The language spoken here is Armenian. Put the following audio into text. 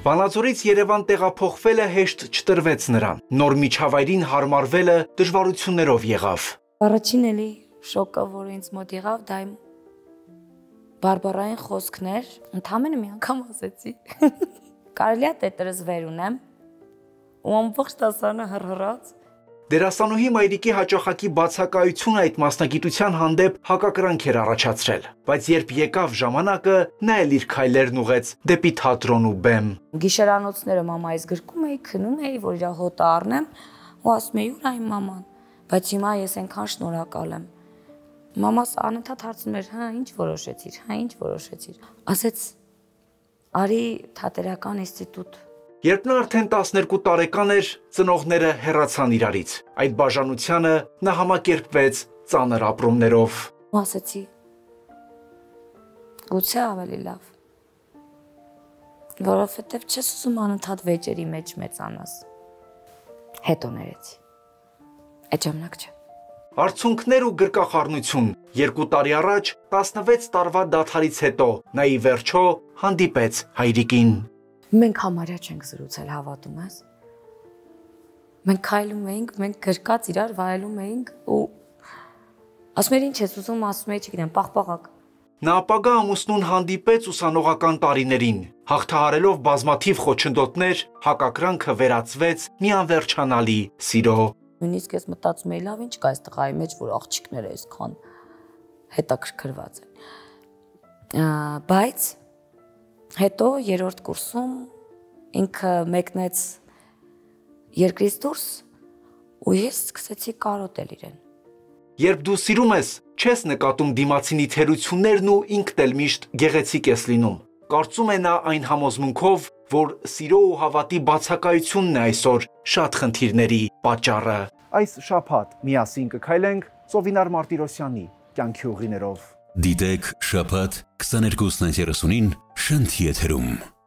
Վանաձորից Երևան տեղափոխվելը հեշտ չտրվեց նրան։ Նոր միջավայրին հարմարվելը դժվարություններով եղավ։ Առաջին էլի շոկը, որը ինձ մոտ եղավ, դա իմ բարբառային խոսքներ, ընդամենը մի անգամ ասեցի։ Կարելի է տետրս վեր ունեմ, ու ամբողջ դասարանը հռհռաց։ Դերասանուհի Մայրիկի հաճախակի բացակայությունը այդ մասնագիտության հանդեպ հակակրանք էր առաջացրել, բայց երբ եկավ ժամանակը, նա էլ իր քայլերն ուղեց դեպի թատրոն ու բեմ։ Գիշերանոցները մամայից գրկում էի, քնում էի, որ իր հոտը առնեմ, ու ասում էի՝ «Ուր այն մաման»։ Բայց հիմա ես այնքան շնորհակալ եմ։ Մամաս անընդհատ հարցնում էր՝ «Հա, ինչ որոշեցիր, հա, ինչ որոշեցիր»։ Ասեց՝ «Արի թատերական ինստիտուտ»։ Երբ նա արդեն 12 տարեկան էր, ծնողները հեռացան իրարից։ Այդ բաժանությանը նա համակերպվեց ծանր ապրումներով։ Ու ասեցի՝ գուցե ավելի լավ, որովհետև չես ուզում անընդհատ վեճերի մեջ մեծանաս։ Հետո ներեցի։ Այդ ժամանակ չէ։ Արցունքներ ու գրկախառնություն։ 2 տարի առաջ 16 տարվա դադարից հետո նա ի վերջո հանդիպեց հայրիկին։ Մենք համարյա չենք զրուցել, հավատում ես։ Մենք քայլում էինք, մենք գրկած իրար վայելում էինք ու ասում էր ինչ ես ուզում, ասում էի չգիտեմ, պաղպաղակ։ Նա ապագա ամուսնուն հանդիպեց ուսանողական տարիներին, հաղթահարելով բազմաթիվ խոչընդոտներ, հակակրանքը վերածվեց մի անվերջանալի սիրո։ Նույնիսկ ես մտածում էի, լավ ինչ կա այս տղայի մեջ, որ աղջիկները այսքան հետաքրքրված են։ Բայց հետո երրորդ կուրսում ինքը մեկնեց երկրից դուրս ու ես սկսեցի կարոտել իրեն։ Երբ դու սիրում ես, չես նկատում դիմացինի թերություններն ու ինքդ էլ միշտ գեղեցիկ ես լինում։ Կարծում է նա այն համոզմունքով, որ սիրո ու հավատի բացակայությունն է այսօր շատ խնդիրների պատճառը։ Այս շաբաթ միասին կքայլենք Սովինար Մարտիրոսյանի կյանքի ուղիներով։ Դիտեք շաբաթ 22:30-ին Շանթ եթերում։